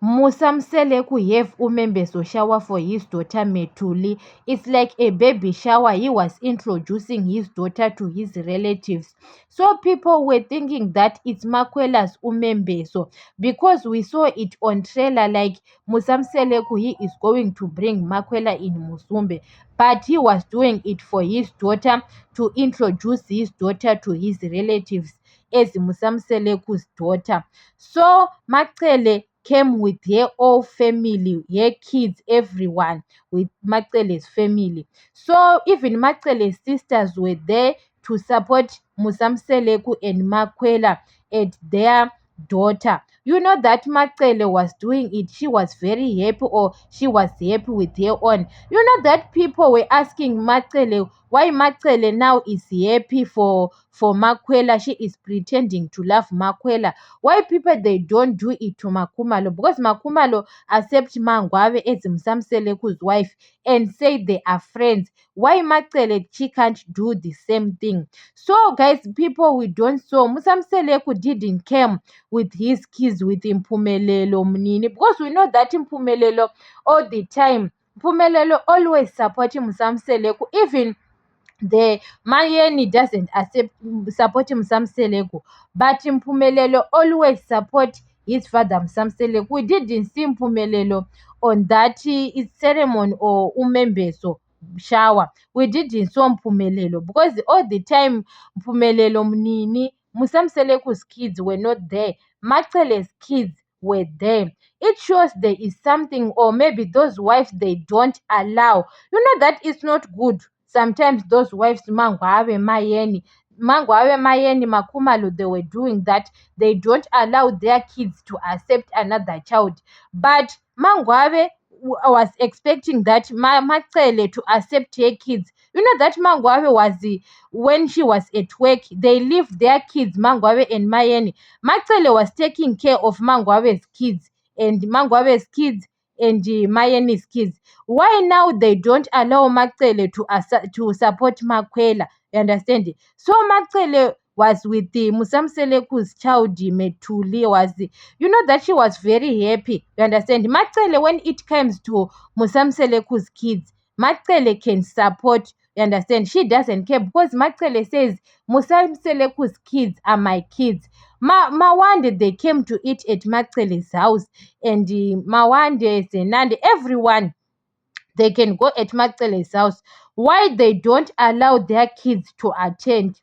Musamsele could have Umembeso shower for his daughter Metuli. It's like a baby shower. He was introducing his daughter to his relatives. So people were thinking that it's Makwela's Umembeso because we saw it on trailer like Musamsele he is going to bring Makwela in Musumbe. But he was doing it for his daughter to introduce his daughter to his relatives as Musamseleku's daughter. So Macele came with her whole family, her kids, everyone with Macele's family. So even Macele's sisters were there to support Musamseleku and Makwela and their daughter. You know that Macele was doing it. She was very happy, or she was happy with her own. You know that people were asking Macele why Macele now is happy for Makwela. She is pretending to love Makwela. Why people they don't do it to Makumalo? Because Makumalo accept Mangwawe as Msamseleku's wife and say they are friends. Why Macele she can't do the same thing? So guys, people we don't saw Musamseleku didn't come with his kids with Impumelelo Mnini, because we know that Impumelelo all the time. Impumelelo always supporting Musamseleku, even the Mayeni doesn't accept support Msamseleku, but Mpumelelo always support his father Msamseleku. We didn't see Mpumelelo on that ceremony or Umembeso shower. We didn't saw Mpumelelo because all the time Mpumelelo Mnini, Musamseleku's kids were not there. Macele's kids were there. It shows there is something, or maybe those wives they don't allow. You know that it's not good. Sometimes those wives, Mangwawe Mayeni, Makumalo, they were doing that. They don't allow their kids to accept another child. But Mangwawe was expecting that Macele to accept her kids. You know that Mangwawe was when she was at work, they left their kids, Mangwawe and Mayeni. Macele was taking care of Mangwawe's kids and Mayeni's kids. Why now they don't allow Macele to support Makwela? You understand? So Macele was with the Musamseleku's child Metuli you know that she was very happy. You understand? Macele, when it comes to Musamseleku's kids, Macele can support. You understand? She doesn't care because Macele says Musamseleku's kids are my kids. Mawande, they came to eat at Macele's house, and Mawande, Zenande, everyone, they can go at Macele's house. Why they don't allow their kids to attend?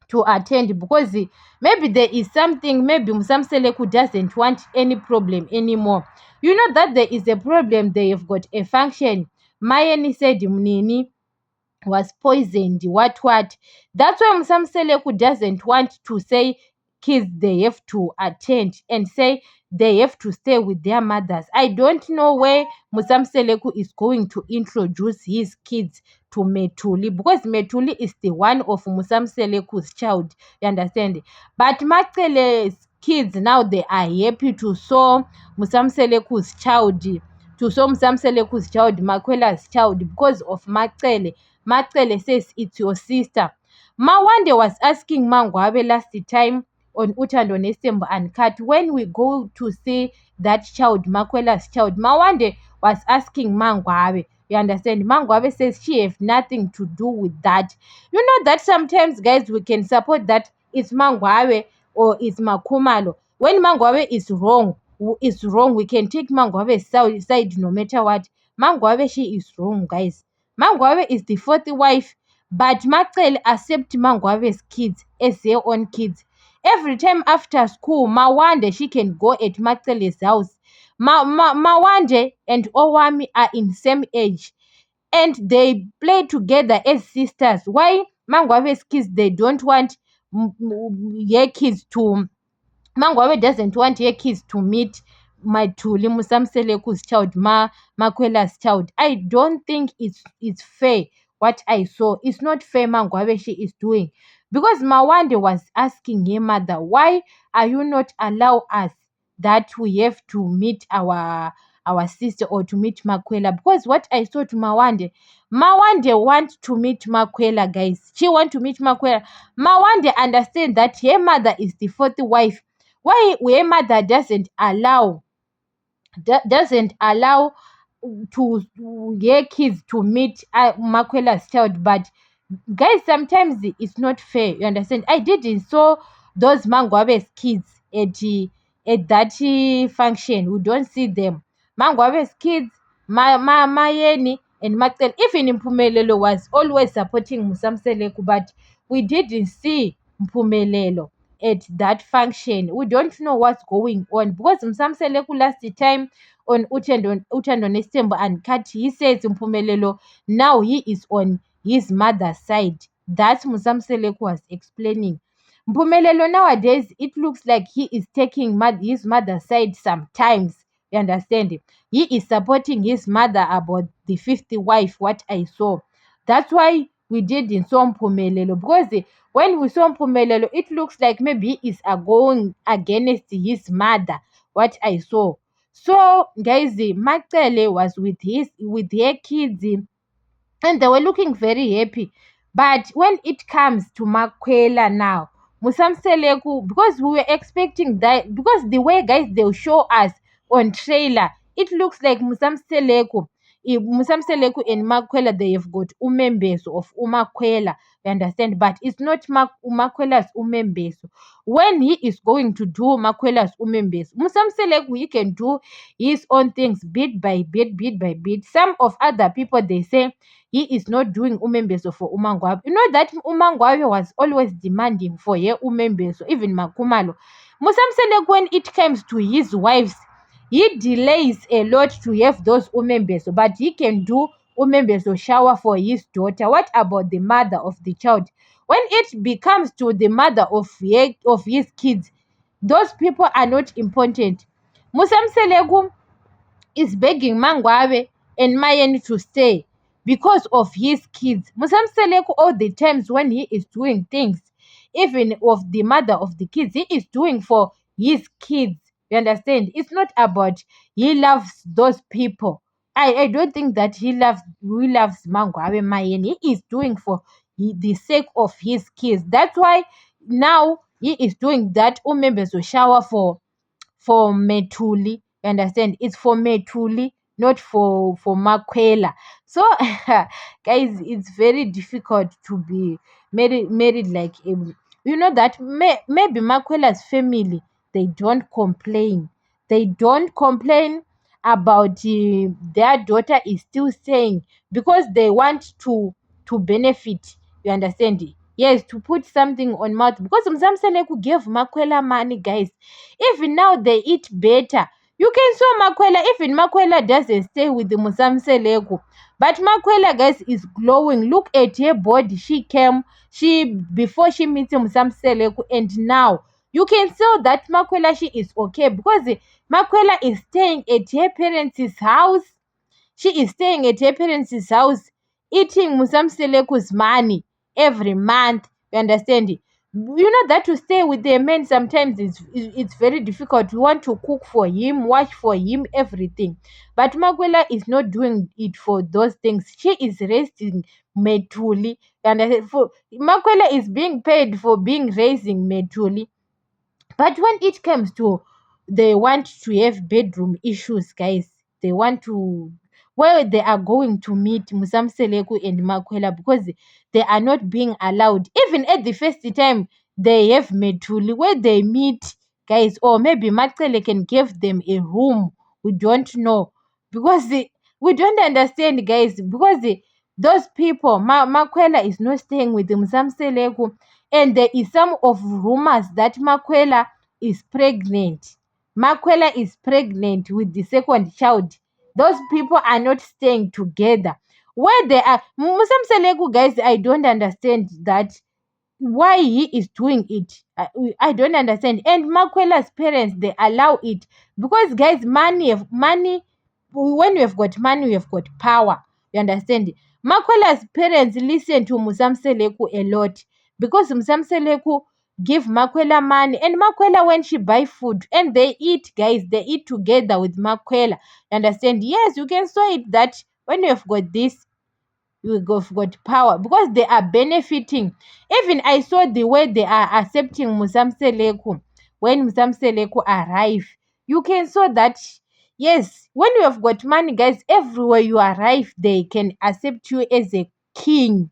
Because maybe there is something, maybe Musamseleku doesn't want any problem anymore. You know that there is a problem. They have got a function. Mayeni said Mnini was poisoned, what. That's why Musamseleku doesn't want to say kids they have to attend and say they have to stay with their mothers. I don't know where Musamseleku is going to introduce his kids to Metuli, because Metuli is the one of Musamseleku's child. You understand? But Macele's kids now they are happy to saw Musamseleku's child, Makwela's child, because of Macele. Macele says it's your sister. Mawande was asking Mangwabe last time on Utando Nesembo and Kat, when we go to see that child, Makwela's child, Mawande was asking Mangwabe. You understand? Mangwabe says she has nothing to do with that. You know that sometimes, guys, we can support that it's Mangwabe or it's Makumalo. When Mangwabe is wrong, we can take Mangwabe's side no matter what. Mangwabe, she is wrong, guys. Mangwabe is the fourth wife, but Macele accepts Mangwabe's kids as their own kids. Every time after school, Mawande, she can go at Macele's house. Mawande and Owami are in same age, and they play together as sisters. Why Mangwabe's kids, they don't want their kids to Mangwabe doesn't want her kids to meet Mathuli, Musamseleku's child, Makwela's child. I don't think it's fair what I saw. It's not fair Mangwabe she is doing. Because Mawande was asking her mother, why are you not allow us that we have to meet our sister or to meet Makwela? Because what I saw to Mawande wants to meet Makwela, guys. She want to meet Makwela. Mawande understand that her mother is the fourth wife. Why her mother doesn't allow doesn't allow to their kids to meet Makwela's child. But guys, sometimes it's not fair. You understand? I didn't saw those Mangwabe's kids at that function. We don't see them. Mangwabe's kids, Mayeni and Maxel. Even Mpumelelo was always supporting Musamseleku, but we didn't see Mpumelelo at that function. We don't know what's going on because Musamseleku last time on Utendo Nestembo and Kati, he says Mpumelelo now he is on his mother's side. That Musamseleku was explaining. Mpumelelo nowadays, it looks like he is taking his mother's side sometimes. You understand? He is supporting his mother about the fifth wife, what I saw. That's why we didn't saw Mpumelelo. Because when we saw Mpumelelo, it looks like maybe he is going against his mother, what I saw. So, guys, Macele was with her kids, and they were looking very happy. But when it comes to Makwela now, Musamseleku, because we were expecting that, because the way guys they'll show us on trailer, it looks like Musamseleku and Makwela, they have got umembeso of Umakwela, you understand? But it's not Umakwela's umembeso. When he is going to do Makwela's umembeso, Musamseleku, he can do his own things bit by bit, bit by bit. Some of other people, they say he is not doing umembeso for Umangwabe. You know that Umangwabe was always demanding for her umembeso, even Makumalo. Musamselek, when it comes to his wives, he delays a lot to have those umembeso, but he can do umembeso shower for his daughter. What about the mother of the child? When it becomes to the mother of his kids, those people are not important. Musamselek is begging Mangwabe and Mayen to stay because of his kids. Musamseleko, all the times when he is doing things, even of the mother of the kids, he is doing for his kids. You understand? It's not about he loves those people. I don't think that he loves Mangwabe Mayen. He is doing for the sake of his kids. That's why now he is doing that members will shower for Metuli. You understand? It's for Metuli, not for Makwela. So, guys, it's very difficult to be married like you know that maybe Makwela's family, they don't complain. They don't complain about their daughter is still staying because they want to benefit. You understand? Yes, to put something on mouth because Mzamseleku gave Makwela money, guys. Even now they eat better. You can saw Makwela, even Makwela doesn't stay with the Musamseleko. But Makwela, guys, is glowing. Look at her body. She came, before she meets Musamseleko, and now you can see that Makwela, she is okay because Makwela is staying at her parents' house. She is staying at her parents' house, eating Musamseleku's money every month. You understand? You know that to stay with a man sometimes it's very difficult. You want to cook for him, wash for him, everything. But Makwela is not doing it for those things. She is resting Metuli. And for Makwela is being paid for being raising Metuli. But when it comes to they want to have bedroom issues, guys, they want to where they are going to meet Musamseleku and Makwela because they are not being allowed. Even at the first time they have Metuli where they meet, guys, or maybe Makwele can give them a room. We don't know because we don't understand, guys, because those people, Makwela is not staying with Musamseleku, and there is some of rumors that Makwela is pregnant. Makwela is pregnant with the second child. Those people are not staying together. Where they are, Musamselegu, guys, I don't understand that why he is doing it. I don't understand. And Makwela's parents, they allow it because, guys, money. When you have got money, you have got power. You understand? Makwela's parents listen to Musamseleku a lot because Musamseleku give Makwela money, and Makwela, when she buy food and they eat, guys, they eat together with Makwela. You understand? Yes, you can saw it that when you have got this, you have got power because they are benefiting. Even I saw the way they are accepting Musamseleku when Musamseleku arrive. You can saw that Yes, when you have got money, guys, everywhere you arrive, they can accept you as a king.